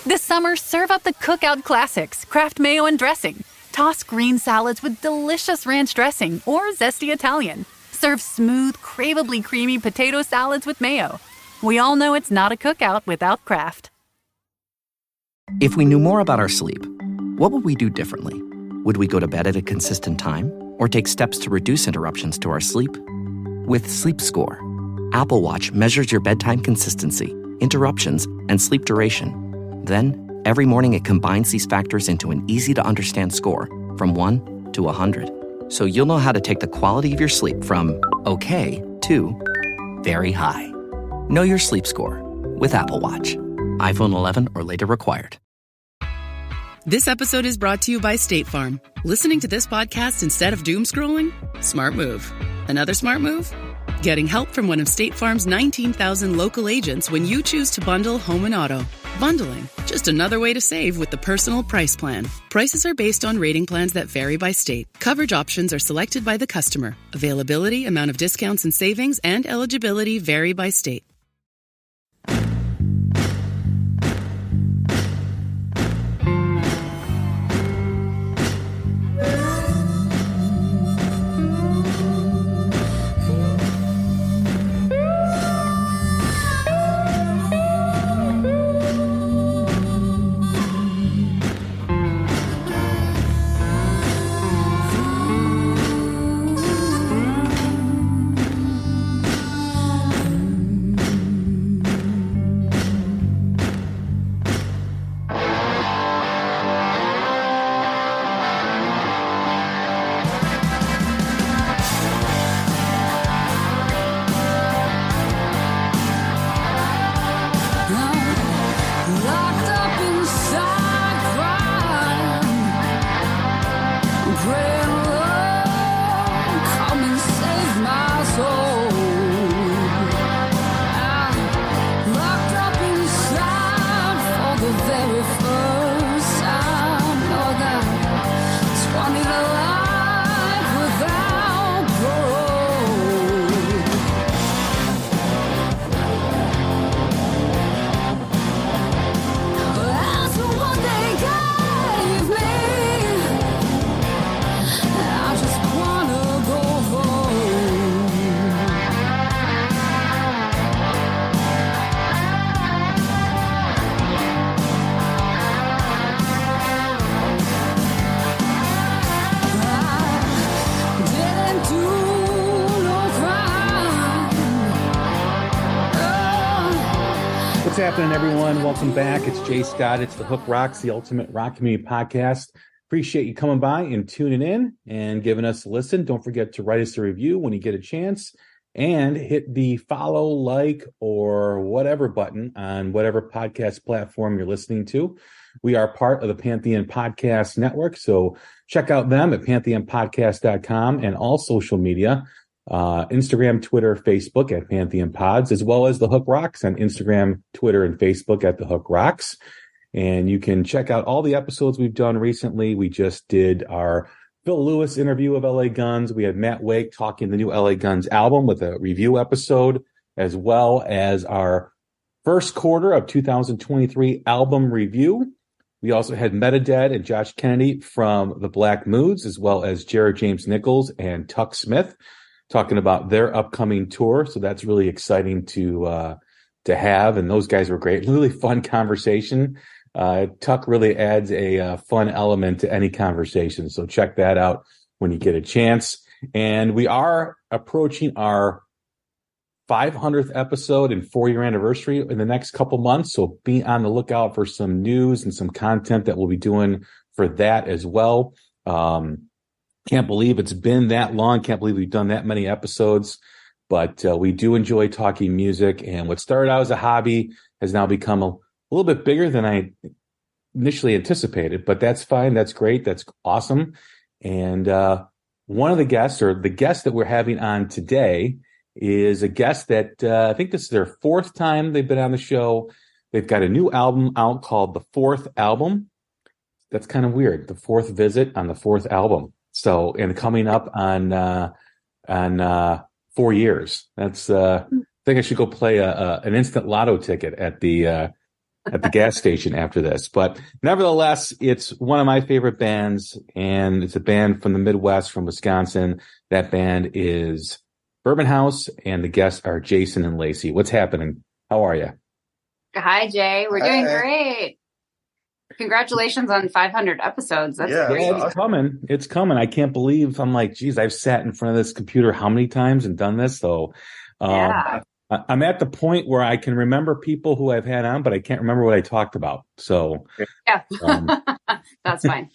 This summer, serve up the cookout classics, Kraft mayo and dressing. Toss green salads with delicious ranch dressing or zesty Italian. Serve smooth, craveably creamy potato salads with mayo. We all know it's not a cookout without Kraft. If we knew more about our sleep, what would we do differently? Would we go to bed at a consistent time or take steps to reduce interruptions to our sleep? With Sleep Score, Apple Watch measures your bedtime consistency, interruptions, and sleep duration. Then, every morning it combines these factors into an easy-to-understand score from 1 to 100. So you'll know how to take the quality of your sleep from okay to very high. Know your sleep score with Apple Watch. iPhone 11 or later required. This episode is brought to you by State Farm. Listening to this podcast instead of doom scrolling? Smart move. Another smart move? Getting help from one of State Farm's 19,000 local agents when you choose to bundle home and auto. Bundling, just another way to save with the Personal Price Plan. Prices are based on rating plans that vary by state. Coverage options are selected by the customer. Availability, amount of discounts and savings, and eligibility vary by state. What's happening, everyone? Welcome back. It's Jay Scott. It's the Hook Rocks, the Ultimate Rock Community Podcast. Appreciate you coming by and tuning in and giving us a listen. Don't forget to write us a review when you get a chance and hit the follow, like, or whatever button on whatever podcast platform you're listening to. We are part of the Pantheon Podcast Network, so check out them at pantheonpodcast.com and all social media. Instagram, Twitter, Facebook at Pantheon Pods, as well as the Hook Rocks on Instagram, Twitter, and Facebook at the Hook Rocks. And you can check out all the episodes we've done recently. We just did our Phil Lewis interview of LA Guns. We had Matt Wake talking the new LA Guns album with a review episode, as well as our first quarter of 2023 album review. We also had Metadead and Josh Kennedy from the Black Moods, as well as Jared James Nichols and Tuck Smith, talking about their upcoming tour. So that's really exciting to have. And those guys were great. Really fun conversation. Tuck really adds a fun element to any conversation. So check that out when you get a chance. And we are approaching our 500th episode and 4-year anniversary in the next couple months. So be on the lookout for some news and some content that we'll be doing for that as well. Can't believe it's been that long. Can't believe we've done that many episodes, but we do enjoy talking music. And what started out as a hobby has now become a little bit bigger than I initially anticipated, but that's fine. That's great. That's awesome. And one of the guests, or the guest that we're having on today, is a guest that I think this is their 4th time they've been on the show. They've got a new album out called The 4th Album. That's kind of weird. The 4th visit on the 4th album. So, and coming up on 4 years. That's I think I should go play an instant lotto ticket at the at the gas station after this. But nevertheless, it's one of my favorite bands, and it's a band from the Midwest, from Wisconsin. That band is Bourbon House, and the guests are Jason and Lacey. What's happening? How are you? Hi, Jay. We're doing great. Congratulations on 500 episodes. That's great. It's coming. It's coming. I can't believe, I'm like, geez, I've sat in front of this computer how many times and done this? So I'm at the point where I can remember people who I've had on, but I can't remember what I talked about. So yeah, that's fine.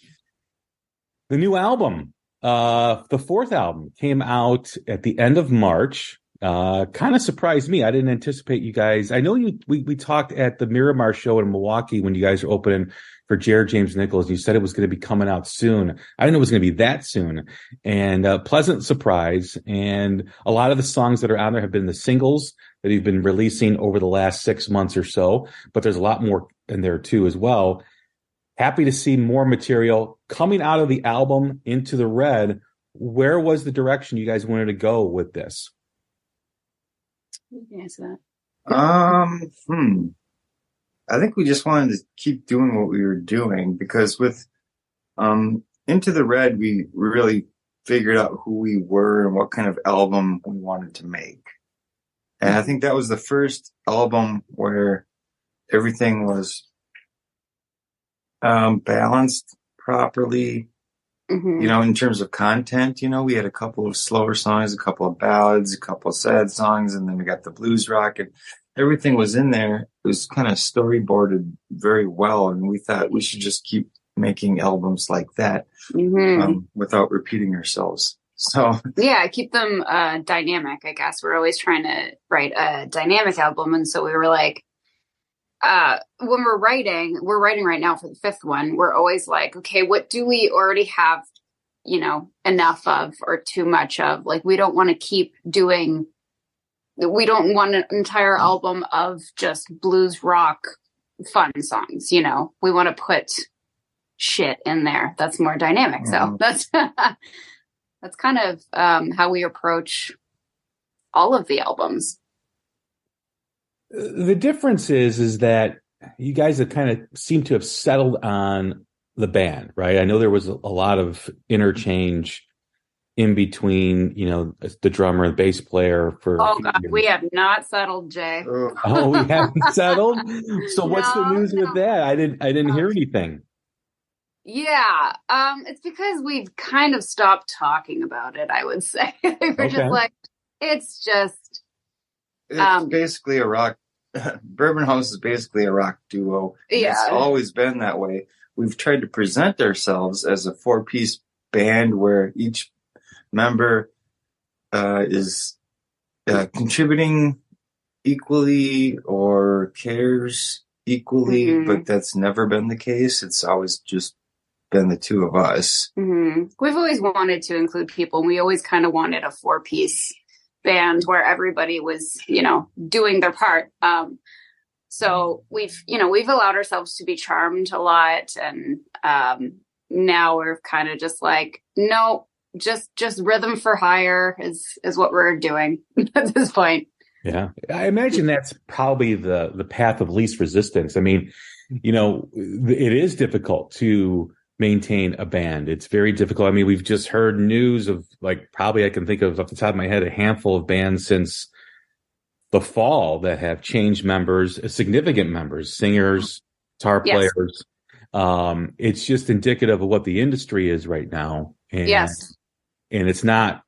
The new album, the fourth album, came out at the end of March. Kind of surprised me. I didn't anticipate you guys. I know we talked at the Miramar show in Milwaukee when you guys were opening for Jared James Nichols. You said it was going to be coming out soon. I didn't know it was going to be that soon, and pleasant surprise. And a lot of the songs that are on there have been the singles that you've been releasing over the last 6 months or so, but there's a lot more in there too as well. Happy to see more material coming out of the album Into the Red. Where was the direction you guys wanted to go with this? You can answer that. I think we just wanted to keep doing what we were doing, because with Into the Red, we really figured out who we were and what kind of album we wanted to make. And I think that was the first album where everything was balanced properly. Mm-hmm. You know, in terms of content, you know, we had a couple of slower songs, a couple of ballads, a couple of sad songs, and then we got the blues rock, and everything was in there. It was kind of storyboarded very well, and we thought we should just keep making albums like that without repeating ourselves. So yeah, keep them dynamic, I guess. We're always trying to write a dynamic album, and so we were like, when we're writing right now for the fifth one, we're always like, okay, what do we already have, you know, enough of or too much of? Like, we don't want an entire album of just blues rock fun songs, you know. We want to put shit in there that's more dynamic. So that's kind of how we approach all of the albums. The difference is that you guys have kind of seem to have settled on the band, right? I know there was a lot of interchange in between, you know, the drummer and bass player for. Oh God, we have not settled, Jay. Oh, we haven't settled. So what's the news with that? I didn't hear anything. Yeah, it's because we've kind of stopped talking about it, I would say. We're just like, it's basically a rock. Bourbon House is basically a rock duo. Yeah. It's always been that way. We've tried to present ourselves as a 4-piece band where each member is contributing equally or cares equally, but that's never been the case. It's always just been the two of us. Mm-hmm. We've always wanted to include people, and we always kind of wanted a 4-piece band where everybody was, you know, doing their part. So we've allowed ourselves to be charmed a lot, and now we're kind of just like, no, just rhythm for hire is what we're doing at this point. Yeah, I imagine that's probably the path of least resistance. I mean, you know, it is difficult to maintain a band. It's very difficult. I mean, we've just heard news of, like, probably I can think of off the top of my head a handful of bands since the fall that have changed members, significant members, singers, guitar players. It's just indicative of what the industry is right now. And, and it's not,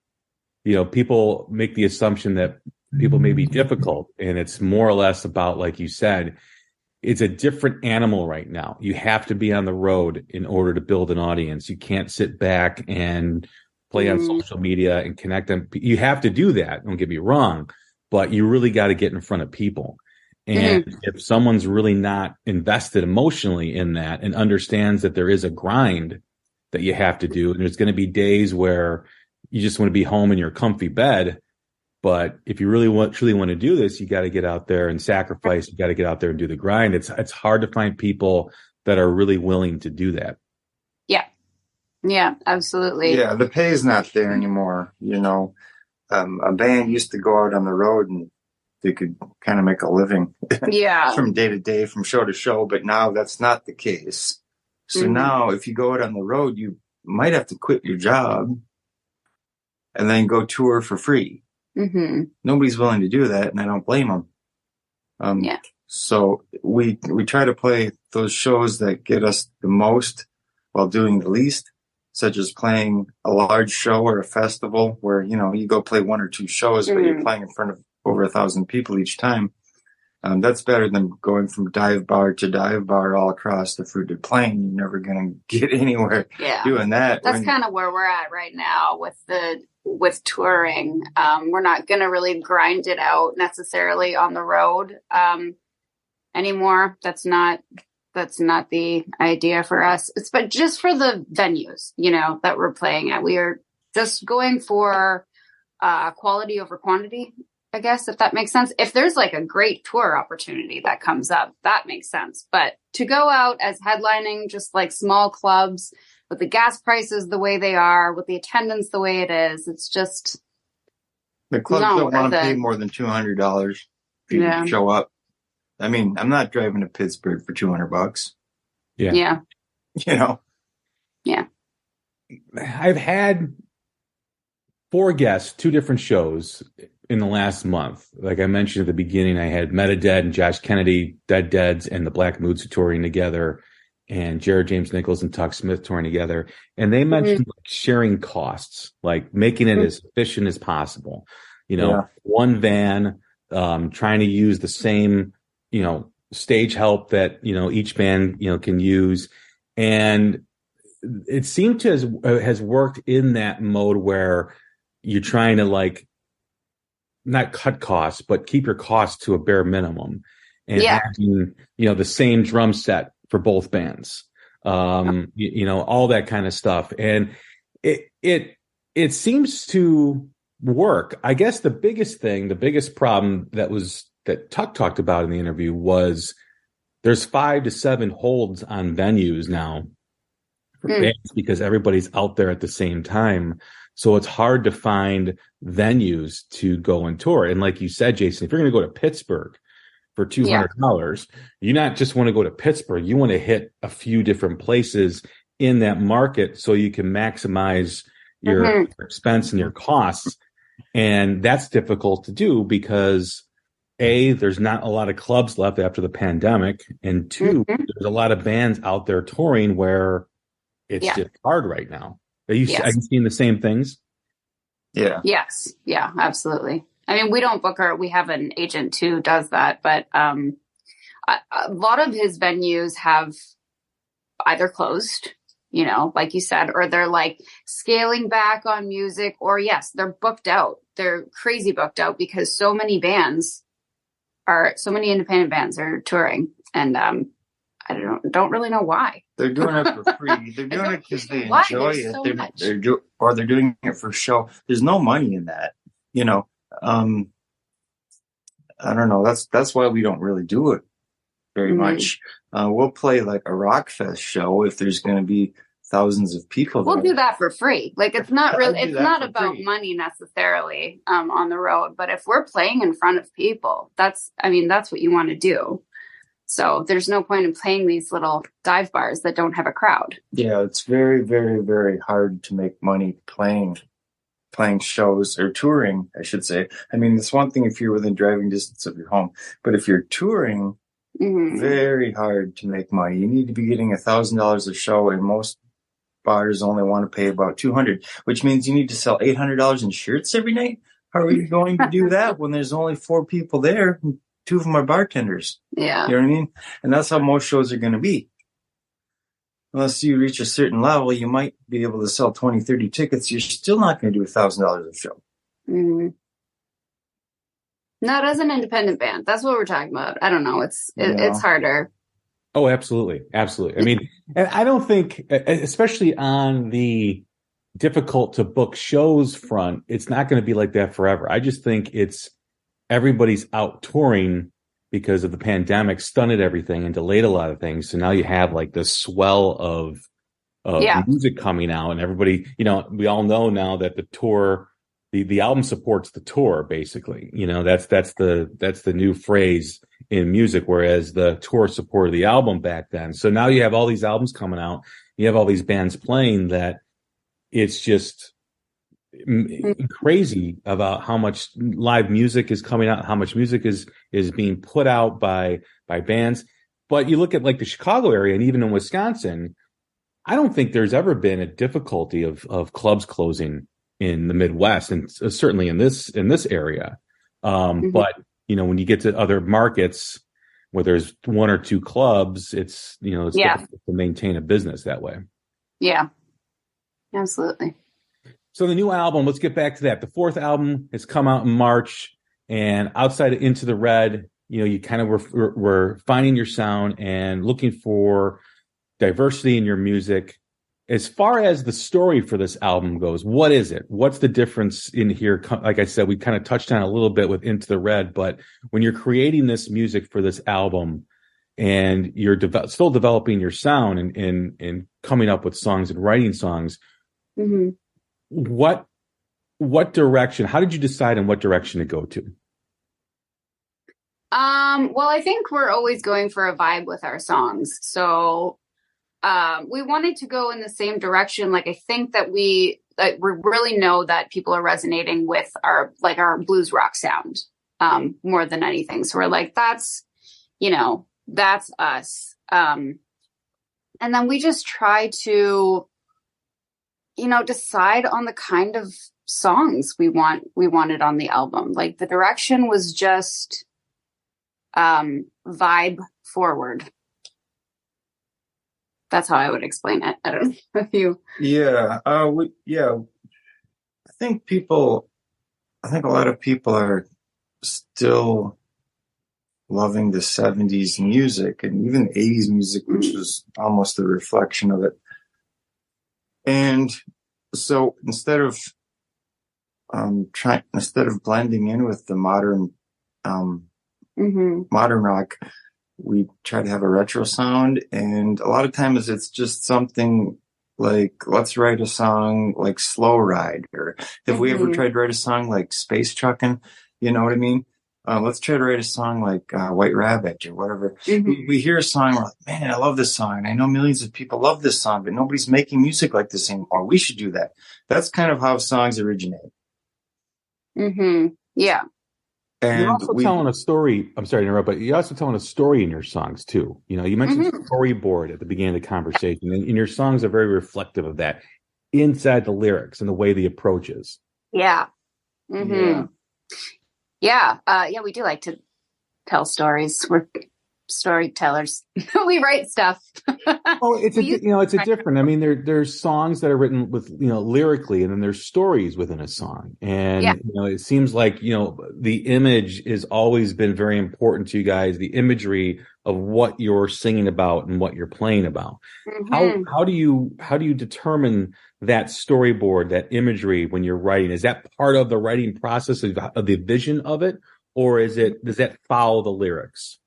you know, people make the assumption that people may be difficult, and it's more or less about, like you said, it's a different animal right now. You have to be on the road in order to build an audience. You can't sit back and play on social media and connect them. You have to do that. Don't get me wrong, but you really got to get in front of people. And if someone's really not invested emotionally in that and understands that there is a grind that you have to do, and there's going to be days where you just want to be home in your comfy bed. But if you truly want to do this, you got to get out there and sacrifice. You got to get out there and do the grind. It's hard to find people that are really willing to do that. Yeah, absolutely. Yeah, the pay is not there anymore. You know, a band used to go out on the road and they could kind of make a living Yeah. from day to day, from show to show. But now that's not the case. So now if you go out on the road, you might have to quit your job and then go tour for free. Nobody's willing to do that, and I don't blame them. So we try to play those shows that get us the most while doing the least, such as playing a large show or a festival where, you know, you go play 1 or 2 shows, but you're playing in front of over 1,000 people each time. That's better than going from dive bar to dive bar all across the fruited plain. You're never going to get anywhere doing that. That's kind of where we're at right now with touring. We're not going to really grind it out necessarily on the road anymore. That's not the idea for us. But just for the venues, you know, that we're playing at, we are just going for quality over quantity, I guess, if that makes sense. If there's like a great tour opportunity that comes up, that makes sense. But to go out as headlining just like small clubs with the gas prices the way they are, with the attendance the way it is, it's just... The clubs don't want to pay more than $200 if you show up. I mean, I'm not driving to Pittsburgh for $200. Yeah. You know? Yeah. I've had 4 guests, 2 different shows in the last month. Like I mentioned at the beginning, I had Metadead and Josh Kennedy, Dead Deads, and the Black Moods touring together, and Jared James Nichols and Tuck Smith touring together. And they mentioned like, sharing costs, like making it as efficient as possible. You know, one van, trying to use the same, you know, stage help that, you know, each band, you know, can use. And it seemed to has worked in that mode where you're trying to like, not cut costs, but keep your costs to a bare minimum, and having, you know, the same drum set for both bands, you know, all that kind of stuff. And it seems to work. I guess the biggest problem that Tuck talked about in the interview was there's 5 to 7 holds on venues now for bands because everybody's out there at the same time. So it's hard to find venues to go and tour. And like you said, Jason, if you're going to go to Pittsburgh for $200, you not just want to go to Pittsburgh, you want to hit a few different places in that market so you can maximize your expense and your costs. And that's difficult to do because A, there's not a lot of clubs left after the pandemic. And 2, there's a lot of bands out there touring where it's just hard right now. Are you seeing the same things? Yeah. Yes. Yeah, absolutely. I mean, we don't book we have an agent who does that, but a lot of his venues have either closed, you know, like you said, or they're like scaling back on music, or they're booked out. They're crazy booked out because so many independent bands are touring, and I don't really know why. They're doing it for free. They're doing it because they enjoy it. So they're doing it for show. There's no money in that, you know. I don't know. That's why we don't really do it very much. We'll play like a rock fest show if there's going to be thousands of people there. We'll do that for free. Like it's not really, it's not about money necessarily on the road. But if we're playing in front of people, that's what you want to do. So there's no point in playing these little dive bars that don't have a crowd. Yeah, it's very, very, very hard to make money playing shows or touring, I should say. I mean, it's one thing if you're within driving distance of your home, but if you're touring, very hard to make money. You need to be getting $1,000 a show, and most bars only want to pay about $200, which means you need to sell $800 in shirts every night. How are you going to do that when there's only 4 people there? 2 of them are bartenders. Yeah. You know what I mean? And that's how most shows are going to be. Unless you reach a certain level, you might be able to sell 20, 30 tickets. You're still not going to do $1,000 a show. Not as an independent band. That's what we're talking about. I don't know. It's harder. Oh, absolutely. Absolutely. I mean, and I don't think, especially on the difficult to book shows front, it's not going to be like that forever. I just think everybody's out touring because of the pandemic, stunted everything and delayed a lot of things. So now you have like this swell of music coming out, and everybody, you know, we all know now that the tour the album supports the tour, basically. That's the new phrase in music, whereas the tour supported the album back then. So now you have all these albums coming out, you have all these bands playing, that it's just crazy about how much live music is coming out, how much music is being put out by bands. But you look at like the Chicago area, and even in Wisconsin, I don't think there's ever been a difficulty of clubs closing in the Midwest, and certainly in this area. But when you get to other markets where there's one or two clubs, it's difficult to maintain a business that way. Yeah, absolutely. So the new album, let's get back to that. The fourth album has come out in March, and outside of Into the Red, you kind of were finding your sound and looking for diversity in your music. As far as the story for this album goes, what is it? What's the difference in here? Like I said, we kind of touched on a little bit with Into the Red, but when you're creating this music for this album and you're still developing your sound and coming up with songs and writing songs, what direction, how did you decide on what direction to go to? Well, I think we're always going for a vibe with our songs. So we wanted to go in the same direction. Like, I think that we really know that people are resonating with our blues rock sound more than anything. So we're like, that's us. And then we just try to, decide on the kind of songs we wanted on the album. Like, the direction was just vibe forward. That's how I would explain it. I don't know if you. Yeah. I think a lot of people are still loving the 70s music and even 80s music, which was almost a reflection of it. And so instead of blending in with the modern rock, we try to have a retro sound, and a lot of times it's just something like, let's write a song like Slow Ride, or if we ever tried to write a song like Space Truckin', you know what I mean? Let's try to write a song like White Rabbit or whatever. We hear a song, we're like, man, I love this song. I know millions of people love this song, but nobody's making music like this anymore. We should do that. That's kind of how songs originate. Yeah. And you're also telling a story. I'm sorry to interrupt, but you're also telling a story in your songs too. You mentioned storyboard at the beginning of the conversation, and your songs are very reflective of that inside the lyrics and the way the approach is. Yeah. Yeah, we do like to tell stories. We're storytellers. We write stuff. Well, it's a different. I mean, there's songs that are written with lyrically, and then there's stories within a song. And it seems like the image has always been very important to you guys. The imagery of what you're singing about and what you're playing about. How do you determine that storyboard, that imagery when you're writing? Is that part of the writing process of the vision of it, or does that follow the lyrics?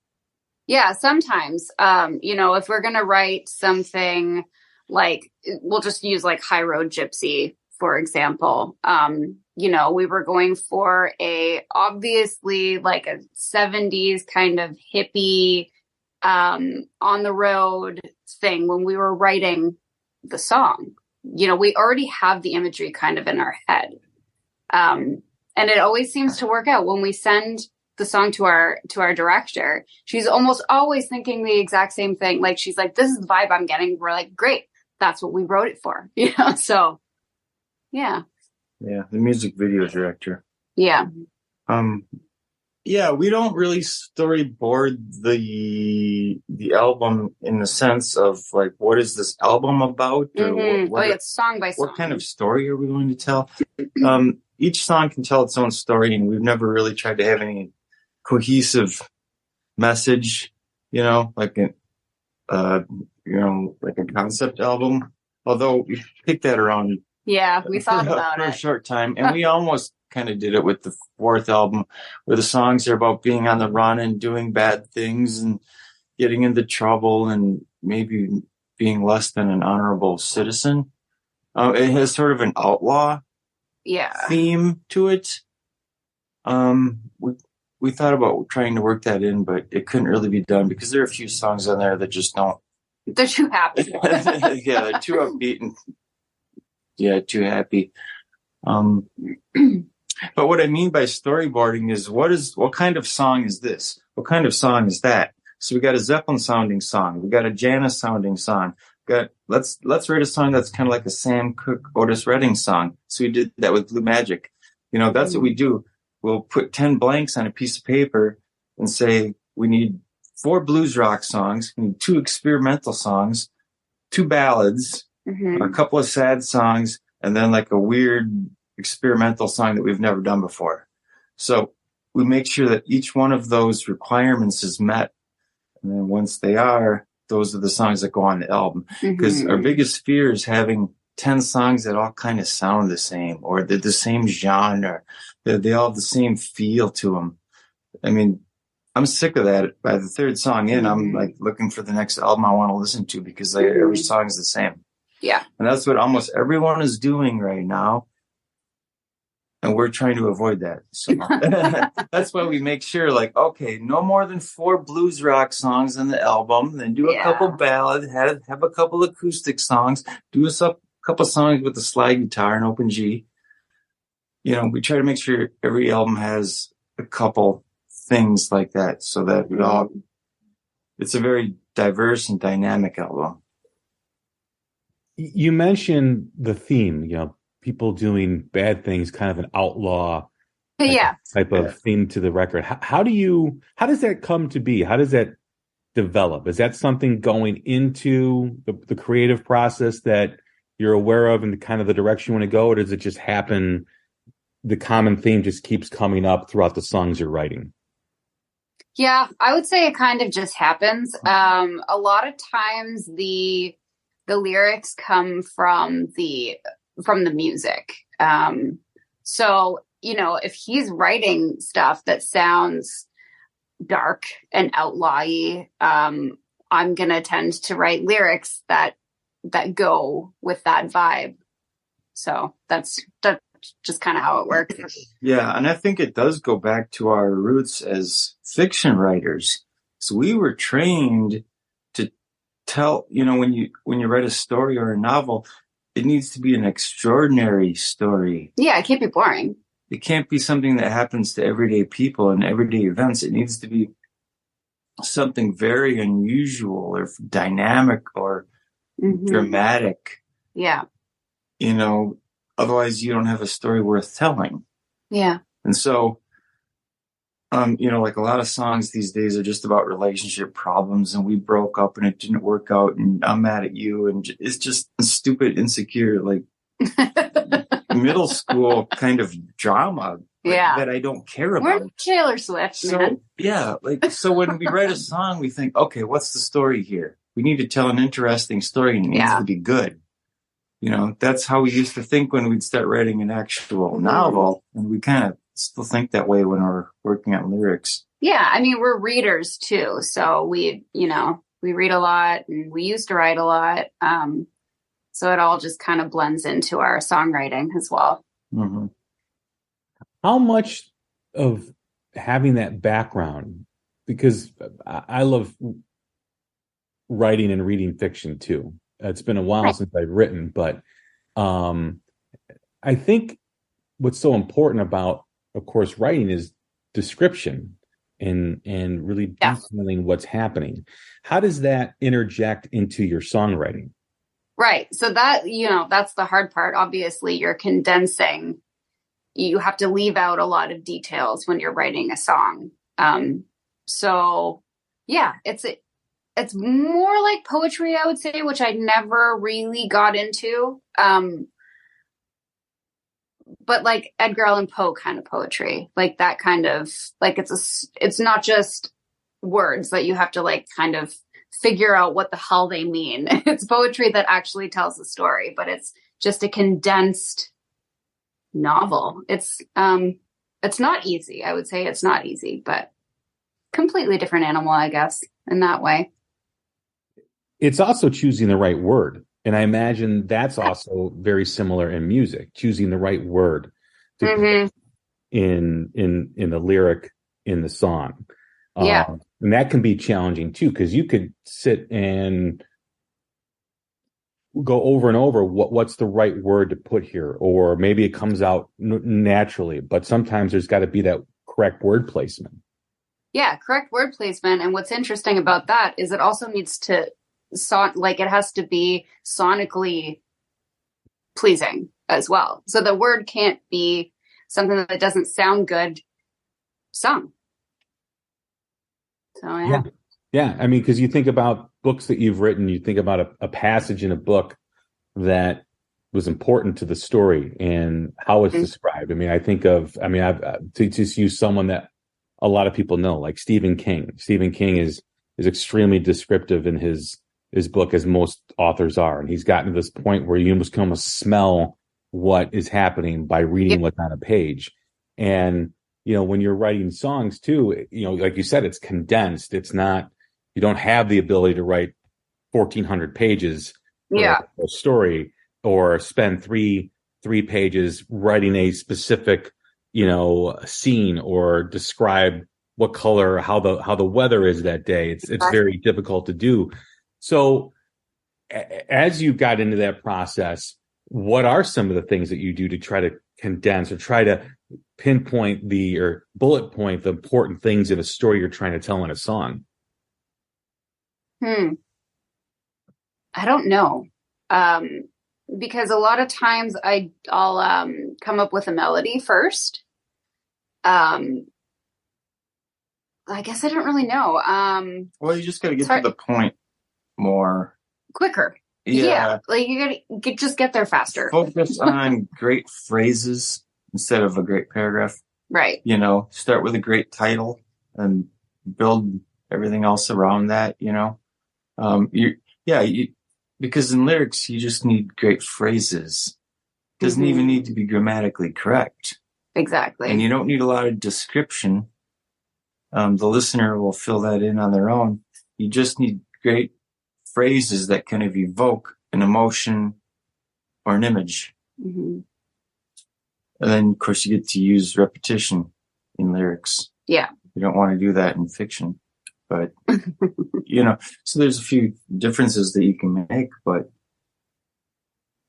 Yeah, sometimes, if we're going to write something like, we'll just use like High Road Gypsy, for example. We were going for obviously like a 70s kind of hippie, on the road thing when we were writing the song. We already have the imagery kind of in our head. And it always seems to work out when we send the song to our director. She's almost always thinking the exact same thing. Like, she's like, this is the vibe I'm getting. We're like, great. That's what we wrote it for. So yeah. Yeah. The music video director. Yeah. We don't really storyboard the album in the sense of like, what is this album about? Or it's song by song. What kind of story are we going to tell? Each song can tell its own story, and we've never really tried to have any cohesive message, like a concept album. Although we picked that around. Yeah, we thought about it for a short time, and we almost kind of did it with the fourth album, where the songs are about being on the run and doing bad things and getting into trouble and maybe being less than an honorable citizen. It has sort of an outlaw theme to it. We thought about trying to work that in, but it couldn't really be done because there are a few songs on there that just don't. They're too happy. Yeah, they're too upbeat and too happy. But what I mean by storyboarding is what kind of song is this? What kind of song is that? So we got a Zeppelin sounding song. We got a Janis sounding song. Let's write a song that's kind of like a Sam Cooke, Otis Redding song. So we did that with Blue Magic. That's what we do. We'll put 10 blanks on a piece of paper and say, we need 4 blues rock songs. We need 2 experimental songs, 2 ballads, a couple of sad songs, and then like a weird experimental song that we've never done before. So we make sure that each one of those requirements is met. And then once they are, those are the songs that go on the album. Because our biggest fear is having 10 songs that all kind of sound the same, or they're the same genre. They all have the same feel to them. I mean, I'm sick of that. By the 3rd song in, I'm like looking for the next album I want to listen to because every song is the same. Yeah. And that's what almost everyone is doing right now. And we're trying to avoid that. So that's why we make sure, like, okay, no more than 4 blues rock songs on the album. Then do a couple ballads, have a couple acoustic songs, do a couple songs with a slide guitar and open G. We try to make sure every album has a couple things like that so that it's a very diverse and dynamic album. You mentioned the theme, people doing bad things, kind of an outlaw type of theme to the record. How does that come to be? How does that develop? Is that something going into the creative process that you're aware of and kind of the direction you want to go, or does it just happen? The common theme just keeps coming up throughout the songs you're writing? Yeah, I would say it kind of just happens. A lot of times the lyrics come from the music. So, if he's writing stuff that sounds dark and outlaw-y, I'm going to tend to write lyrics that go with that vibe. So that's just kind of how it works. Yeah. And I think it does go back to our roots as fiction writers. So we were trained to tell, when you write a story or a novel, it needs to be an extraordinary story. Yeah, it can't be boring. It can't be something that happens to everyday people and everyday events. It needs to be something very unusual or dynamic or dramatic. Yeah. Otherwise you don't have a story worth telling. Yeah. And so, like a lot of songs these days are just about relationship problems and we broke up and it didn't work out and I'm mad at you. And it's just stupid, insecure, like middle school kind of drama that I don't care about. We're Taylor Swift, man. Yeah. So when we write a song, we think, okay, what's the story here? We need to tell an interesting story and it needs to be good. That's how we used to think when we'd start writing an actual novel. And we kind of still think that way when we're working on lyrics. Yeah. I mean, we're readers too. So we read a lot and we used to write a lot. So it all just kind of blends into our songwriting as well. Mm-hmm. How much of having that background, because I love writing and reading fiction too. It's been a while since I've written, but I think what's so important about, of course, writing is description and really detailing what's happening. How does that interject into your songwriting? Right. So that, that's the hard part. Obviously, you're condensing. You have to leave out a lot of details when you're writing a song. So yeah, it's more like poetry, I would say, which I never really got into. But like Edgar Allan Poe kind of poetry, like that kind of, like it's not just words that you have to like kind of figure out what the hell they mean. It's poetry that actually tells a story, but it's just a condensed novel. It's not easy. I would say it's not easy, but completely different animal, I guess, in that way. It's also choosing the right word. And I imagine that's also very similar in music, choosing the right word to put in the lyric in the song. Yeah. And that can be challenging too, because you could sit and go over and over what's the right word to put here, or maybe it comes out naturally, but sometimes there's got to be that correct word placement. Yeah, correct word placement. And what's interesting about that is it also needs to it has to be sonically pleasing as well. So the word can't be something that doesn't sound good sung. So yeah. I mean, because you think about books that you've written, you think about a passage in a book that was important to the story and how it's described. I mean, I've to just use someone that a lot of people know, like Stephen King. Stephen King is extremely descriptive in his book, as most authors are. And he's gotten to this point where you can almost smell what is happening by reading what's on a page. And, when you're writing songs too, like you said, it's condensed. It's not, you don't have the ability to write 1,400 pages for a story, or spend three pages writing a specific, scene, or describe what color, how the weather is that day. It's very difficult to do. So as you got into that process, what are some of the things that you do to try to condense or try to pinpoint or bullet point the important things in a story you're trying to tell in a song? I don't know. Because a lot of times I'll come up with a melody first. I guess I don't really know. Well, you just got to get to the point more quicker. Yeah. Like you gotta just get there faster. Focus on great phrases instead of a great paragraph. Right. Start with a great title and build everything else around that, because in lyrics, you just need great phrases. It doesn't even need to be grammatically correct. Exactly. And you don't need a lot of description. The listener will fill that in on their own. You just need great phrases that kind of evoke an emotion or an image. And then, of course, you get to use repetition in lyrics. Yeah. You don't want to do that in fiction. But, so there's a few differences that you can make, but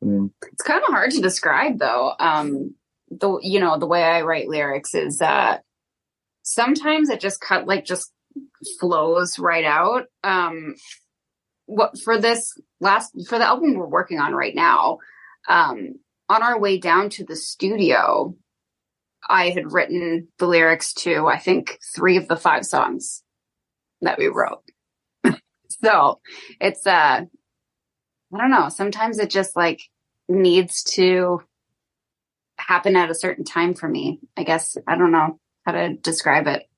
it's kind of hard to describe though. The way I write lyrics is that sometimes it just flows right out. For the album we're working on right now, on our way down to the studio, I had written the lyrics to, I think, 3 of the 5 songs that we wrote. So it's, I don't know. Sometimes it just needs to happen at a certain time for me. I guess I don't know how to describe it.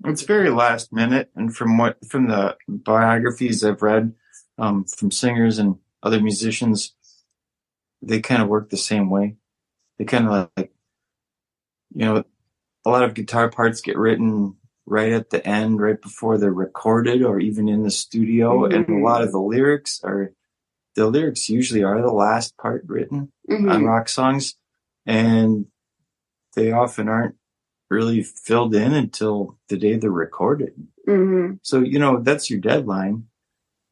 It's very last minute. And from the biographies I've read, from singers and other musicians, they kind of work the same way. They kind of a lot of guitar parts get written right at the end, right before they're recorded, or even in the studio. And a lot of the lyrics usually are the last part written on rock songs. And they often aren't really filled in until the day they're recorded. So, that's your deadline.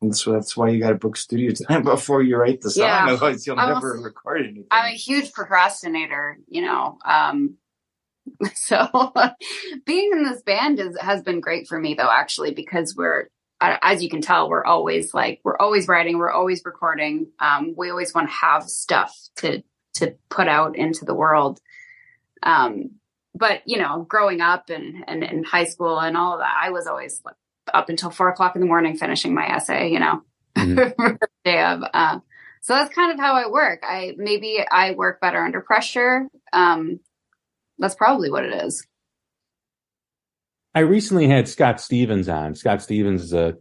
And so that's why you got to book studio time before you write the song. Yeah. Otherwise you'll never record anything. I'm a huge procrastinator, so being in this band has been great for me though, actually, because we're, as you can tell, we're always writing, we're always recording. We always want to have stuff to put out into the world. But growing up and in high school and all of that, I was always up until 4:00 in the morning finishing my essay, day of. So that's kind of how I work. I work better under pressure. That's probably what it is. I recently had Scott Stevens on. Scott Stevens is a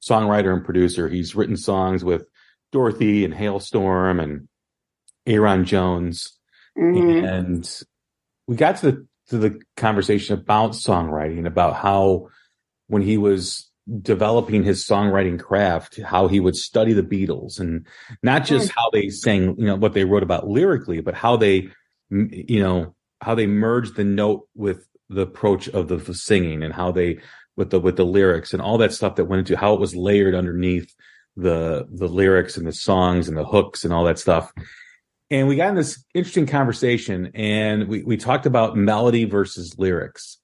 songwriter and producer. He's written songs with Dorothy and Hailstorm and Aaron Jones. And we got to the conversation about songwriting, about how when he was developing his songwriting craft, how he would study the Beatles, and not just how they sang, what they wrote about lyrically, but how they, how they merged the note with the approach of the singing, and how they, with the lyrics and all that stuff that went into how it was layered underneath the lyrics and the songs and the hooks and all that stuff. And we got in this interesting conversation, and we talked about melody versus lyrics.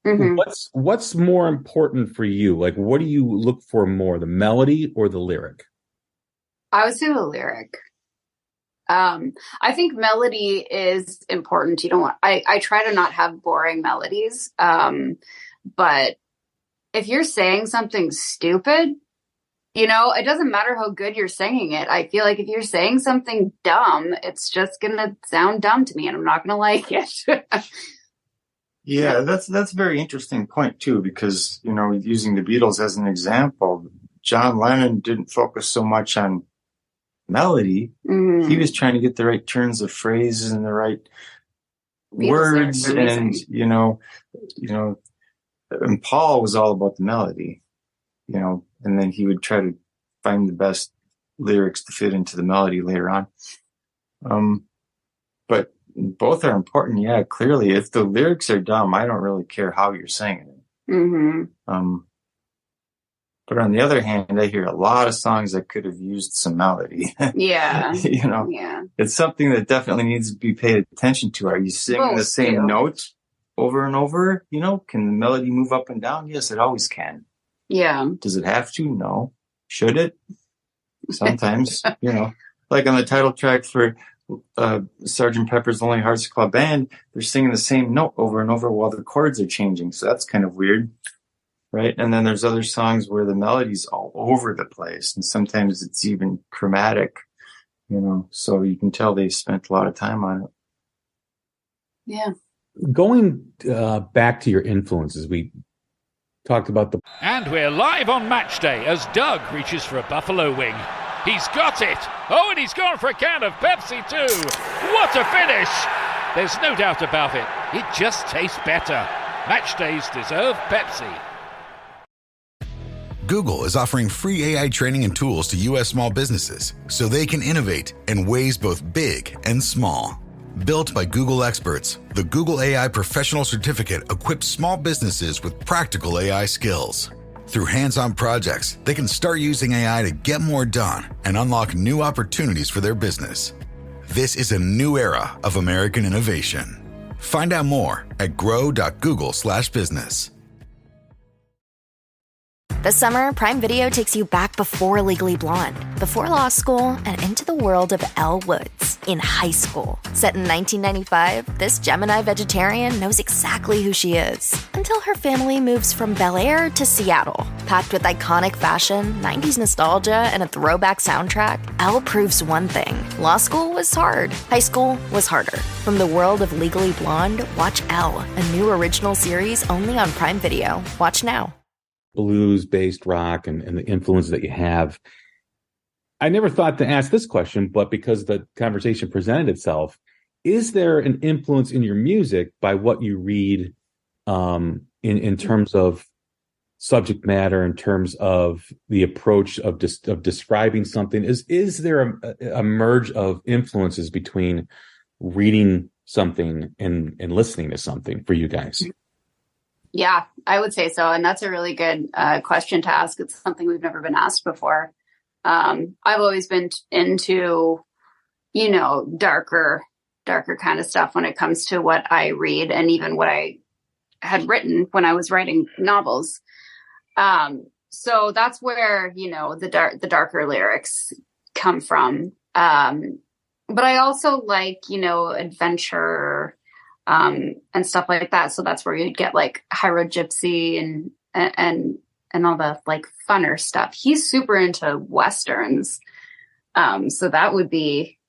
Mm-hmm. What's more important for you? Like, what do you look for more, the melody or the lyric? I would say the lyric. I think melody is important. I try to not have boring melodies. But if you're saying something stupid, it doesn't matter how good you're singing it. I feel like if you're saying something dumb, it's just going to sound dumb to me, and I'm not going to like it. Yeah, that's a very interesting point too, because, using the Beatles as an example, John Lennon didn't focus so much on melody. Mm-hmm. He was trying to get the right turns of phrases and the right words, and, and Paul was all about the melody, and then he would try to find the best lyrics to fit into the melody later on. But both are important. Yeah, clearly. If the lyrics are dumb, I don't really care how you're singing it. Mm-hmm. But on the other hand, I hear a lot of songs that could have used some melody. Yeah. Yeah. It's something that definitely needs to be paid attention to. Are you singing the same note over and over? Can the melody move up and down? Yes, it always can. Yeah. Does it have to? No. Should it? Sometimes, like on the title track for Sgt. Pepper's Lonely Hearts Club Band, they're singing the same note over and over while the chords are changing. So that's kind of weird, right? And then there's other songs where the melody's all over the place, and sometimes it's even chromatic, so you can tell they spent a lot of time on it. Yeah. Going back to your influences, we talked about And we're live on match day as Doug reaches for a buffalo wing. He's got it! Oh, and he's gone for a can of Pepsi too! What a finish! There's no doubt about it. It just tastes better. Match days deserve Pepsi. Google is offering free AI training and tools to U.S. small businesses so they can innovate in ways both big and small. Built by Google experts, the Google AI Professional Certificate equips small businesses with practical AI skills. Through hands-on projects, they can start using AI to get more done and unlock new opportunities for their business. This is a new era of American innovation. Find out more at grow.google/business. This summer, Prime Video takes you back before Legally Blonde, before law school, and into the world of Elle Woods in high school. Set in 1995, this Gemini vegetarian knows exactly who she is until her family moves from Bel Air to Seattle. Packed with iconic fashion, 90s nostalgia, and a throwback soundtrack, Elle proves one thing. Law school was hard. High school was harder. From the world of Legally Blonde, watch Elle, a new original series only on Prime Video. Watch now. Blues-based rock and the influence that you have. I never thought to ask this question, but because the conversation presented itself, is there an influence in your music by what you read in terms of subject matter, in terms of the approach of describing something? Is there a merge of influences between reading something and listening to something for you guys? Yeah, I would say so. And that's a really good question to ask. It's something we've never been asked before. I've always been into, darker kind of stuff when it comes to what I read, and even what I had written when I was writing novels. So that's where, the darker lyrics come from. But I also like, adventure, and stuff like that. So that's where you'd get like High Road Gypsy and all the like funner stuff. He's super into Westerns. So that would be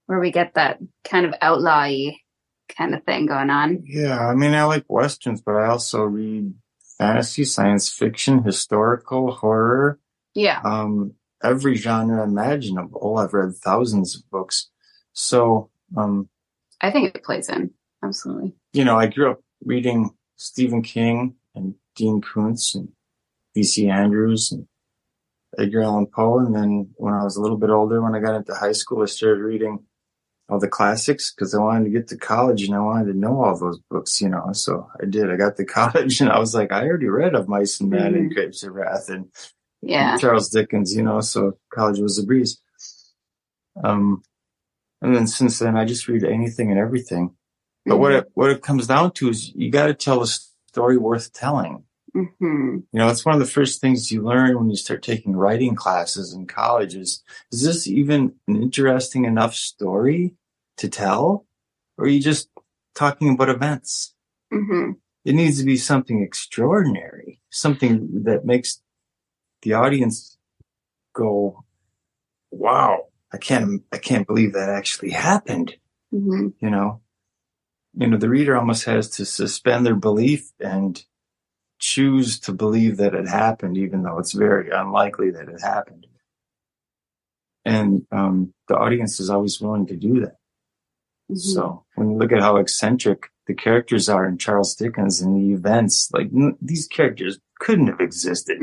where we get that kind of outlaw-y kind of thing going on. Yeah. I mean, I like Westerns, but I also read fantasy, science fiction, historical, horror. Yeah. Every genre imaginable. I've read thousands of books. So, I think it plays in. Absolutely. I grew up reading Stephen King and Dean Koontz and V.C. Andrews and Edgar Allan Poe. And then when I was a little bit older, when I got into high school, I started reading all the classics because I wanted to get to college and I wanted to know all those books, So I did. I got to college and I was like, I already read Of Mice and Men and Grapes of Wrath and Charles Dickens, so college was a breeze. And then since then, I just read anything and everything. But what it comes down to is you got to tell a story worth telling. It's one of the first things you learn when you start taking writing classes in college is this even an interesting enough story to tell? Or are you just talking about events? It needs to be something extraordinary, something that makes the audience go, wow, I can't believe that actually happened. The reader almost has to suspend their belief and choose to believe that it happened, even though it's very unlikely that it happened. And the audience is always willing to do that. So when you look at how eccentric the characters are in Charles Dickens and the events, like these characters couldn't have existed.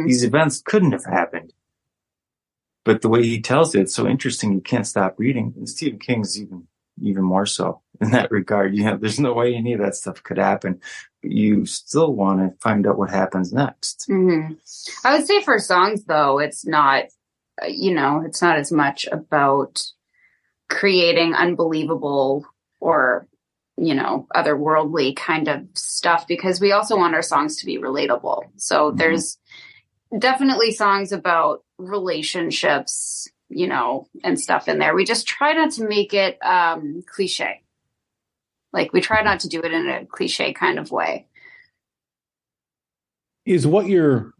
These events couldn't have happened. But the way he tells it, it's so interesting, you can't stop reading. And Stephen King's even more so in that regard. There's no way any of that stuff could happen. But you still want to find out what happens next. I would say for songs, though, it's not, it's not as much about creating unbelievable or, otherworldly kind of stuff, because we also want our songs to be relatable. So there's definitely songs about relationships, and stuff in there. We just try not to make it cliche. Like we try not to do it in a cliche kind of way. Is what you're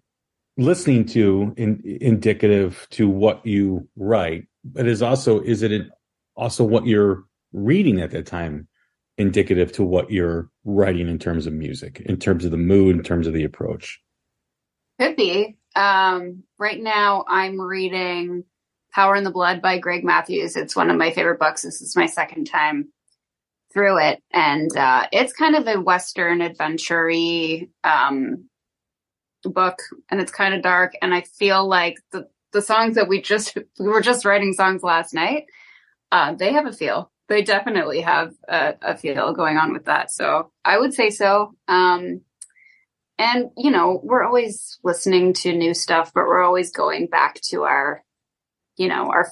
listening to indicative to what you write, but is it also what you're reading at that time indicative to what you're writing in terms of music, in terms of the mood, in terms of the approach? Could be. Right now I'm reading Power in the Blood by Greg Matthews. It's one of my favorite books. This is my second time through it. And it's kind of a Western adventure-y book, and it's kind of dark. And I feel like the songs that we were just writing songs last night, they have a feel. They definitely have a feel going on with that. So I would say so. And, we're always listening to new stuff, but we're always going back to our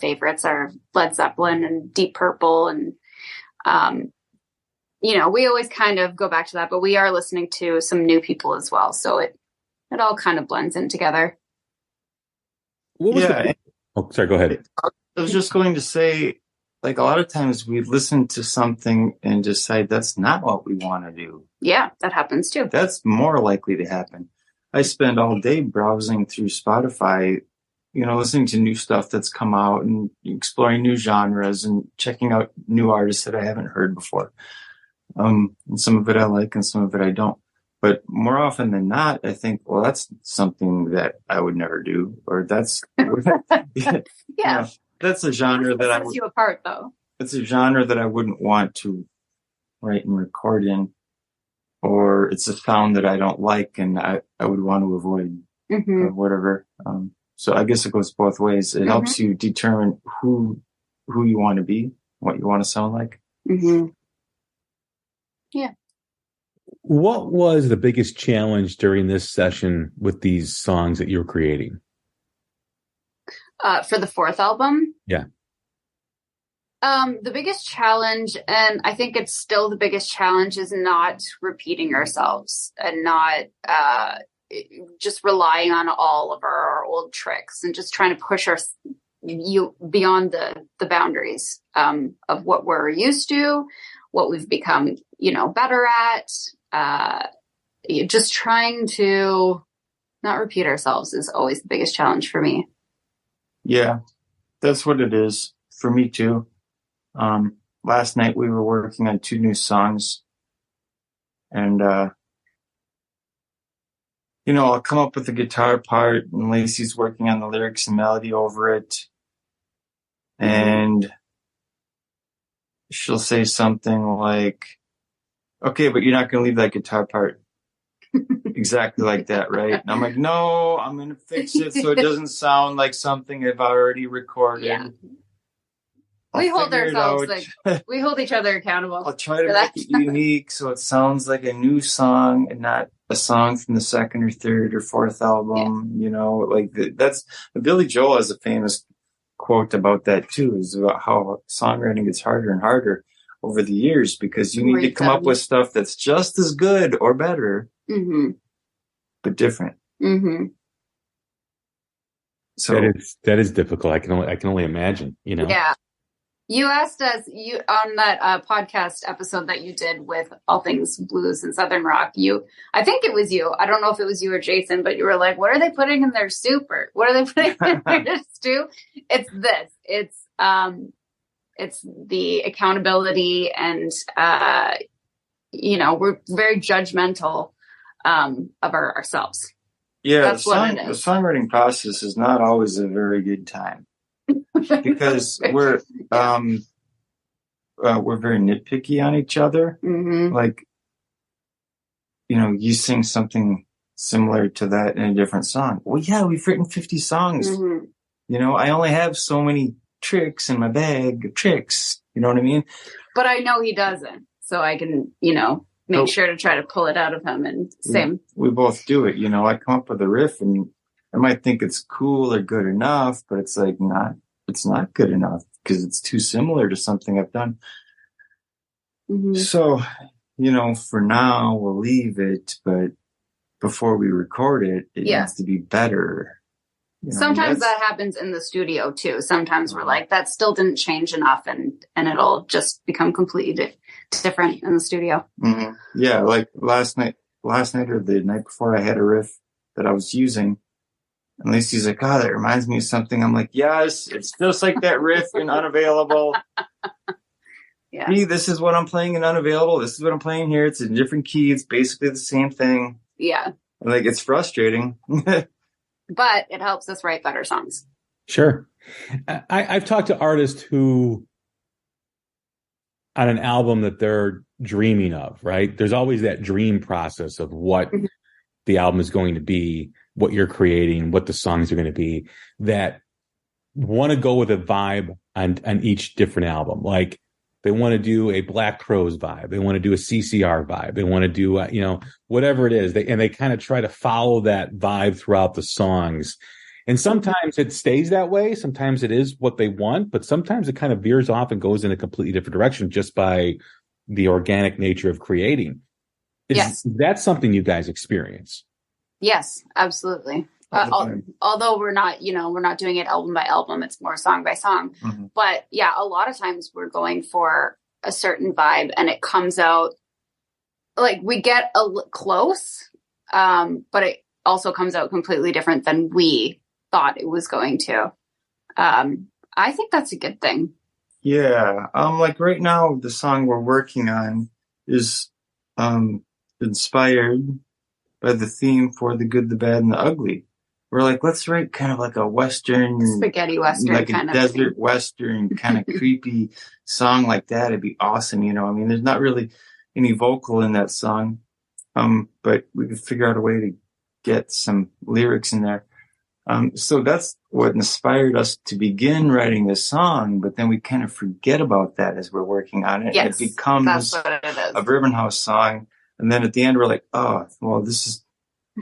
favorites, our Led Zeppelin and Deep Purple. And, we always kind of go back to that, but we are listening to some new people as well. So it all kind of blends in together. Sorry, go ahead. I was just going to say, like, a lot of times we listen to something and decide that's not what we want to do. Yeah, that happens too. That's more likely to happen. I spend all day browsing through Spotify, listening to new stuff that's come out and exploring new genres and checking out new artists that I haven't heard before. And some of it I like and some of it I don't. But more often than not, I think, well, that's something that I would never do, or that's yeah. That's a genre that sets you apart, though. It's a genre that I wouldn't want to write and record in, or it's a sound that I don't like and I would want to avoid or whatever. So I guess it goes both ways. It helps you determine who you want to be, what you want to sound like. Yeah. What was the biggest challenge during this session with these songs that you're creating? For the fourth album? Yeah. The biggest challenge, and I think it's still the biggest challenge, is not repeating ourselves and not just relying on all of our old tricks and just trying to push you beyond the boundaries of what we're used to, what we've become, better at. Just trying to not repeat ourselves is always the biggest challenge for me. Yeah, that's what it is for me too. Last night we were working on 2 new songs, and I'll come up with a guitar part and Lacey's working on the lyrics and melody over it. And she'll say something like, okay, but you're not going to leave that guitar part. exactly like that, right? And I'm like, no, I'm going to fix it so it doesn't sound like something I've already recorded. Yeah. We hold ourselves, we hold each other accountable. I'll try to make it unique so it sounds like a new song and not a song from the second or third or fourth album. Yeah. You know, like that's Billy Joel has a famous quote about that too, is about how songwriting gets harder and harder over the years because you need to come up with stuff that's just as good or better, but different. So that is difficult. I can only imagine, you know? Yeah. You asked us on that podcast episode that you did with All Things Blues and Southern Rock. I think it was you. I don't know if it was you or Jason, but you were like, "What are they putting in their soup? Or what are they putting in their stew?" It's this. It's the accountability, and we're very judgmental of ourselves. Yeah, that's what it is. The songwriting process is not always a very good time. Because we're very nitpicky on each other. Like, you sing something similar to that in a different song. Well, yeah, we've written 50 songs. I only have so many tricks in my bag of tricks. You know what I mean? But I know he doesn't, so I can, make sure to try to pull it out of him. And same. We both do it. I come up with a riff and I might think it's cool or good enough, but it's like it's not good enough because it's too similar to something I've done. So, for now we'll leave it, but before we record it, it needs to be better. Sometimes that happens in the studio too. Sometimes we're like, that still didn't change enough and it'll just become completely different in the studio. Yeah. Like last night or the night before I had a riff that I was using. And Lacey's like, "Oh, that reminds me of something." I'm like, "Yes, it's just like that riff in Unavailable." Yeah. See, this is what I'm playing in Unavailable. This is what I'm playing here. It's in a different key. It's basically the same thing. Yeah. Like, it's frustrating. But it helps us write better songs. Sure. I've talked to artists who, on an album that they're dreaming of, right? There's always that dream process of what the album is going to be, what you're creating, what the songs are going to be, that want to go with a vibe on each different album. Like, they want to do a Black Crowes vibe. They want to do a CCR vibe. They want to do, whatever it is. They kind of try to follow that vibe throughout the songs. And sometimes it stays that way. Sometimes it is what they want, but sometimes it kind of veers off and goes in a completely different direction just by the organic nature of creating. Is that something you guys experience? Yes, absolutely. Although we're not doing it album by album, it's more song by song. But yeah, a lot of times we're going for a certain vibe and it comes out like we get close, but it also comes out completely different than we thought it was going to. I think that's a good thing. Yeah. Like right now, the song we're working on is inspired by the theme for The Good, the Bad, and the Ugly. We're like, let's write kind of like a Western, spaghetti Western, like kind a of desert Western kind of creepy song like that. It'd be awesome. There's not really any vocal in that song. But we could figure out a way to get some lyrics in there. So that's what inspired us to begin writing this song, but then we kind of forget about that as we're working on it. Yes, it becomes a Bourbon House song. And then at the end, we're like, oh, well, this is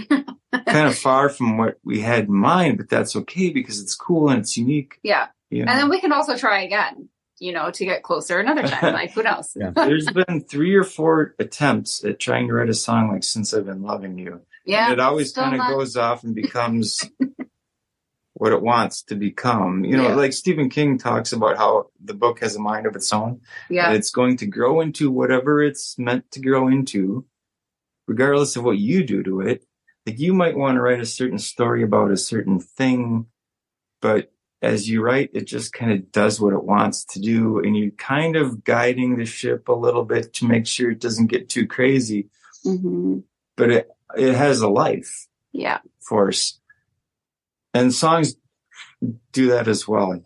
kind of far from what we had in mind, but that's okay because it's cool and it's unique. Yeah. And then we can also try again, to get closer another time. Like, who knows? There's been 3 or 4 attempts at trying to write a song like Since I've Been Loving You. Yeah. And it always kind of goes off and becomes what it wants to become. Like Stephen King talks about how the book has a mind of its own. Yeah. And it's going to grow into whatever it's meant to grow into, regardless of what you do to it. Like, you might want to write a certain story about a certain thing, but as you write, it just kind of does what it wants to do. And you're kind of guiding the ship a little bit to make sure it doesn't get too crazy. But it has a life force. And songs do that as well.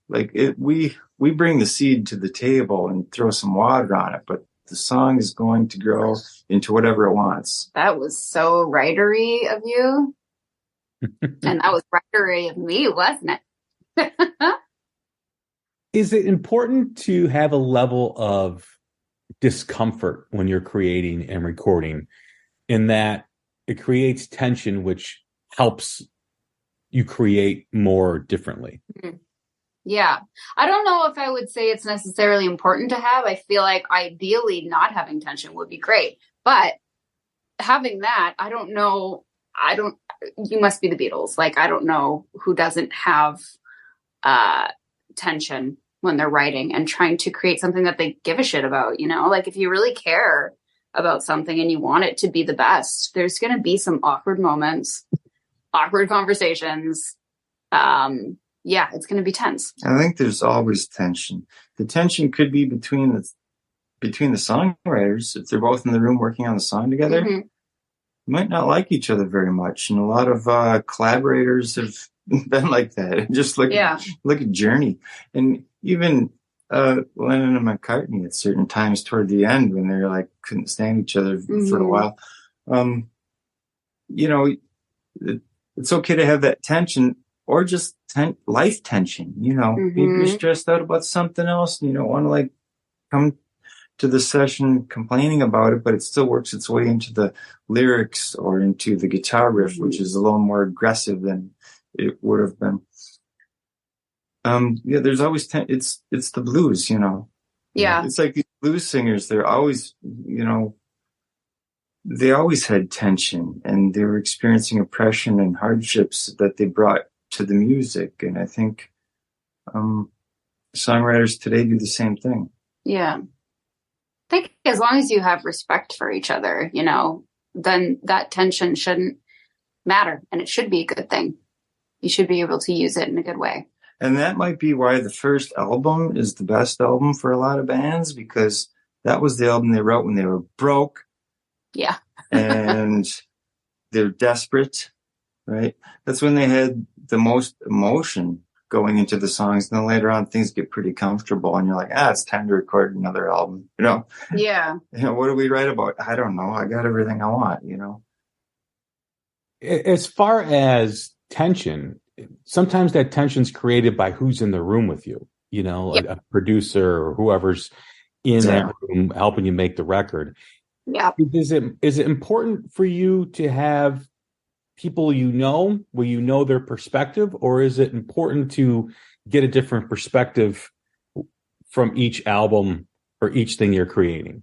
Like we bring the seed to the table and throw some water on it, but the song is going to grow into whatever it wants. That was so writery of you. And that was writery of me, wasn't it? Is it important to have a level of discomfort when you're creating and recording, in that it creates tension, which helps you create more differently? Mm-hmm. Yeah. I don't know if I would say it's necessarily important to have. I feel like ideally not having tension would be great. But having that, I don't know. You must be the Beatles. Like, I don't know who doesn't have tension when they're writing and trying to create something that they give a shit about, you know? Like, if you really care about something and you want it to be the best, there's going to be some awkward moments, awkward conversations. Yeah, it's going to be tense. I think there's always tension. The tension could be between the songwriters. If they're both in the room working on the song together, Mm-hmm. might not like each other very much. And a lot of collaborators have been like that. Just look at Journey. And even Lennon and McCartney at certain times toward the end, when they're like couldn't stand each other for a while. You know, it's okay to have that tension, or just life tension. You know, maybe you're stressed out about something else and you don't want to like come to the session complaining about it, but it still works its way into the lyrics or into the guitar riff, which is a little more aggressive than it would have been. Yeah, there's always it's the blues, you know. Yeah. It's like these blues singers, they're always, you know, they always had tension and they were experiencing oppression and hardships that they brought to the music. And I think songwriters today do the same thing. Yeah. I think as long as you have respect for each other, you know, then that tension shouldn't matter, and it should be a good thing. You should be able to use it in a good way. And that might be why the first album is the best album for a lot of bands, because that was the album they wrote when they were broke. Yeah. And they're desperate, right? That's when they had the most emotion going into the songs. And then later on, things get pretty comfortable and you're like, it's time to record another album, you know? Yeah. You know, what do we write about? I don't know. I got everything I want, you know? As far as tension, sometimes that tension's created by who's in the room with you, you know, a producer or whoever's in that room helping you make the record. Yeah. Is it important for you to have people you know, where you know their perspective, or is it important to get a different perspective from each album or each thing you're creating?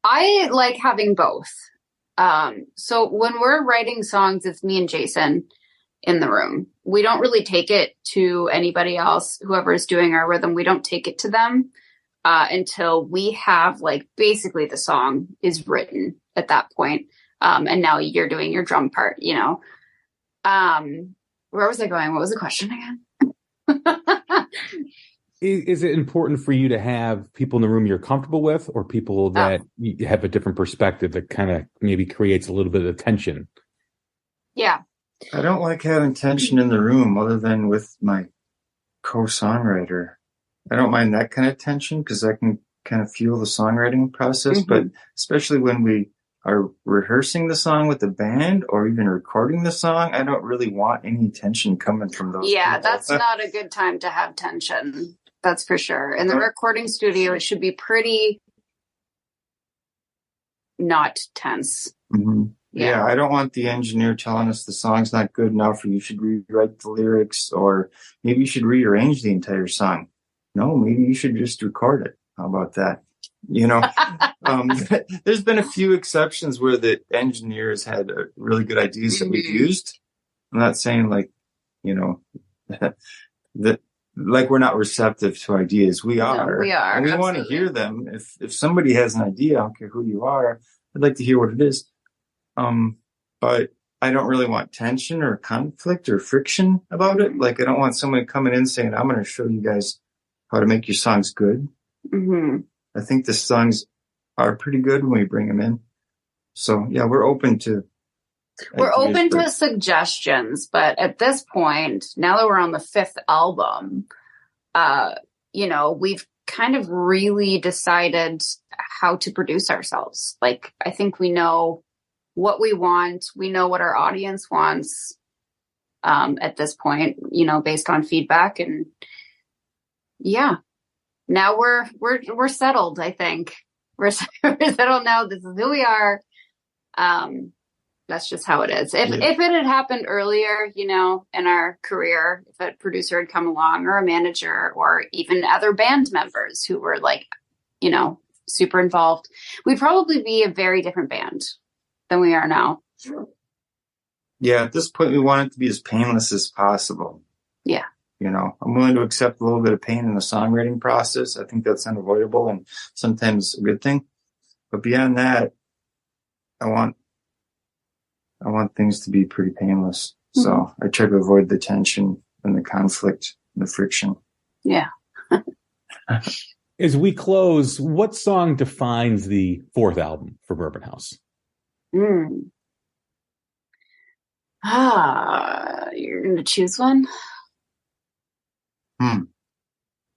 I like having both. So when we're writing songs, it's me and Jason in the room. We don't really take it to anybody else, whoever is doing our rhythm. We don't take it to them until we have like basically the song is written at that point. And now you're doing your drum part, you know. Where was I going? What was the question again? Is it important for you to have people in the room you're comfortable with, or people that you have a different perspective that kind of maybe creates a little bit of tension? Yeah. I don't like having tension in the room other than with my co-songwriter. I don't mind that kind of tension because I can kind of feel the songwriting process, but especially when we are rehearsing the song with the band or even recording the song, I don't really want any tension coming from those people. That's not a good time to have tension. That's for sure. In the recording studio, it should be pretty not tense. Mm-hmm. Yeah, I don't want the engineer telling us the song's not good enough or you should rewrite the lyrics or maybe you should rearrange the entire song. No, maybe you should just record it. How about that? You know, there's been a few exceptions where the engineers had really good ideas that we've used. I'm not saying like, you know, that like we're not receptive to ideas. We are. No, we are. And we want to hear them. If somebody has an idea, I don't care who you are, I'd like to hear what it is. But I don't really want tension or conflict or friction about it. Like I don't want someone coming in saying, I'm going to show you guys how to make your songs good. Mm-hmm. I think the songs are pretty good when we bring them in. So yeah, we're open to suggestions, but at this point, now that we're on the 5th album, you know, we've kind of really decided how to produce ourselves. Like, I think we know what we want. We know what our audience wants at this point, you know, based on feedback. And yeah, now we're settled. I think we're settled now. This is who we are. That's just how it is. If it had happened earlier, you know, in our career, if a producer had come along or a manager or even other band members who were like, you know, super involved, we'd probably be a very different band than we are now. Yeah, at this point, we want it to be as painless as possible. Yeah. You know, I'm willing to accept a little bit of pain in the songwriting process. I think that's unavoidable and sometimes a good thing. But beyond that, I want things to be pretty painless. Mm-hmm. So I try to avoid the tension and the conflict and the friction. Yeah. As we close, what song defines the fourth album for Bourbon House? You're going to choose one?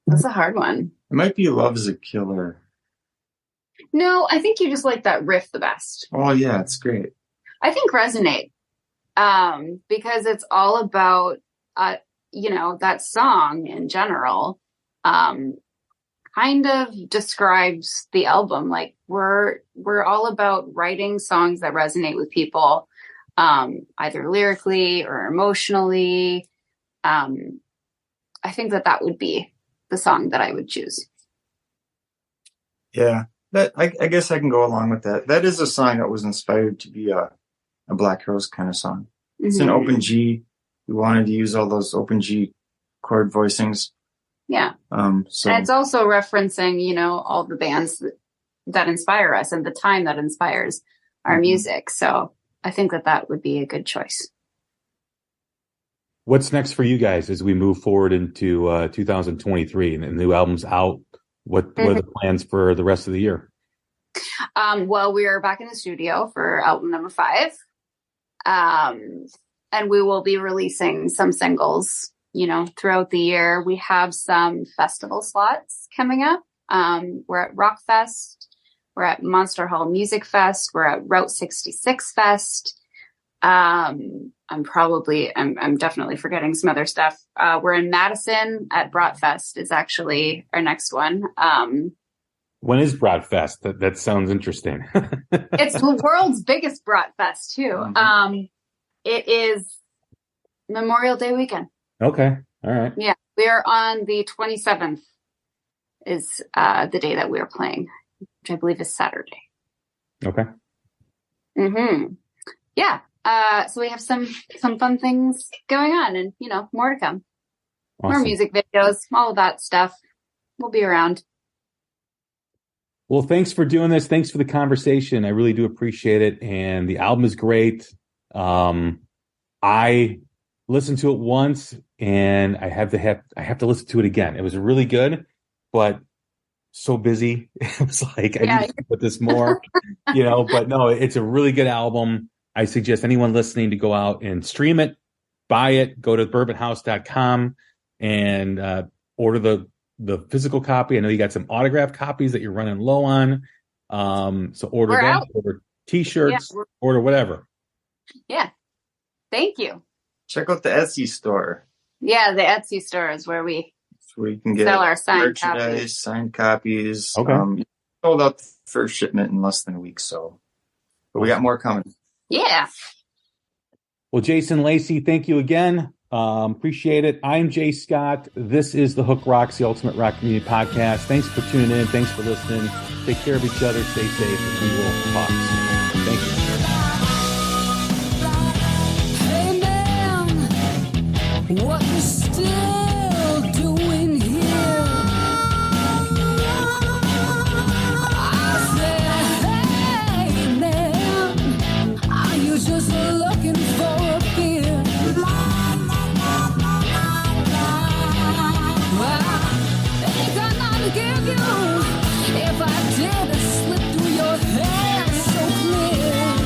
That's a hard one. It might be Love's a Killer. No, I think you just like that riff the best. Oh, yeah, it's great. I think Resonate, because it's all about, you know, that song in general, kind of describes the album. Like we're all about writing songs that resonate with people, either lyrically or emotionally. I think that would be the song that I would choose. Yeah, I guess I can go along with that. That is a song that was inspired to be a Black Rose kind of song. Mm-hmm. It's an open G. We wanted to use all those open G chord voicings. Yeah. So and it's also referencing, you know, all the bands that inspire us and the time that inspires our music. So I think that would be a good choice. What's next for you guys as we move forward into 2023 and the new album's out? What are the plans for the rest of the year? Well, we are back in the studio for album number 5. And we will be releasing some singles, you know, throughout the year. We have some festival slots coming up. We're at Rockfest. We're at Monster Hall Music Fest. We're at Route 66 Fest. I'm definitely forgetting some other stuff. We're in Madison at Bratfest is actually our next one. When is Bratfest? That sounds interesting. It's the world's biggest Bratfest too. Mm-hmm. It is Memorial Day weekend. Okay. All right. Yeah. We are on the 27th is the day that we are playing, which I believe is Saturday. Okay. Mm-hmm. Yeah. So we have some fun things going on and, you know, more to come. Awesome. More music videos, all of that stuff. We'll be around. Well, thanks for doing this. Thanks for the conversation. I really do appreciate it. And the album is great. I listened to it once and I have to listen to it again. It was really good, but so busy. It was like, I need to put this more, you know, but no, it's a really good album. I suggest anyone listening to go out and stream it, buy it, go to bourbonhouse.com and order the physical copy. I know you got some autographed copies that you're running low on. So order that, order t-shirts, order whatever. Yeah. Thank you. Check out the Etsy store. Yeah, the Etsy store is where you can get sell our signed copies. Signed copies. Okay. Sold out the first shipment in less than a week, but we got more coming. Yeah. Well, Jason, Lacey, thank you again. Appreciate it. I'm Jay Scott. This is the Hook Rocks, the Ultimate Rock Community Podcast. Thanks for tuning in. Thanks for listening. Take care of each other. Stay safe. And we will talk soon. Thank you. Hey man, what you still doing here? I said, hey man, are you just looking for a beer? Ain't got nothing to give you. If I did, it slip through your hands so clear.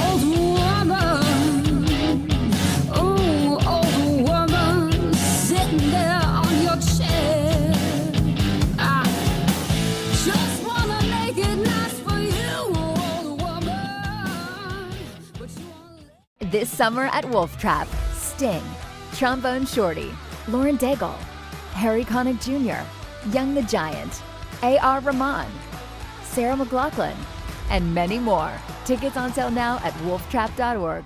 Old woman, oh, old woman, sitting there on your chair. I just wanna make it nice for you, old woman. But you wanna... This summer at Wolf Trap, Sting, Trombone Shorty, Lauren Daigle, Harry Connick Jr., Young the Giant, A.R. Rahman, Sarah McLachlan, and many more. Tickets on sale now at wolftrap.org.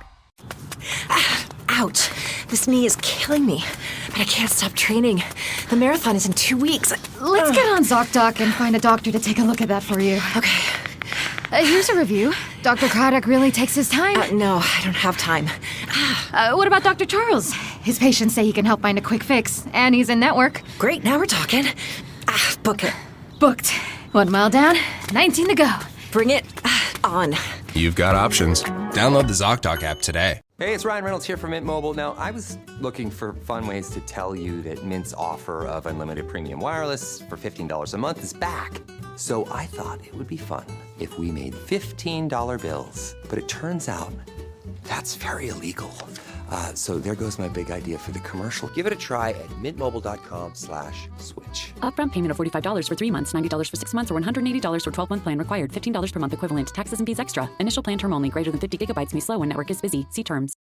Ouch. This knee is killing me, but I can't stop training. The marathon is in 2 weeks. Let's get on ZocDoc and find a doctor to take a look at that for you. Okay. Here's a review. Dr. Craddock really takes his time. No, I don't have time. What about Dr. Charles? His patients say he can help find a quick fix, and he's in network. Great, now we're talking. Book it. Booked. 1 mile down, 19 to go. Bring it on. You've got options. Download the ZocDoc app today. Hey, it's Ryan Reynolds here from Mint Mobile. Now, I was looking for fun ways to tell you that Mint's offer of unlimited premium wireless for $15 a month is back. So I thought it would be fun if we made $15 bills. But it turns out that's very illegal. So there goes my big idea for the commercial. Give it a try at mintmobile.com/switch. Upfront payment of $45 for 3 months, $90 for 6 months, or $180 for 12-month plan required. $15 per month equivalent. Taxes and fees extra. Initial plan term only. Greater than 50 gigabytes may slow when network is busy. See terms.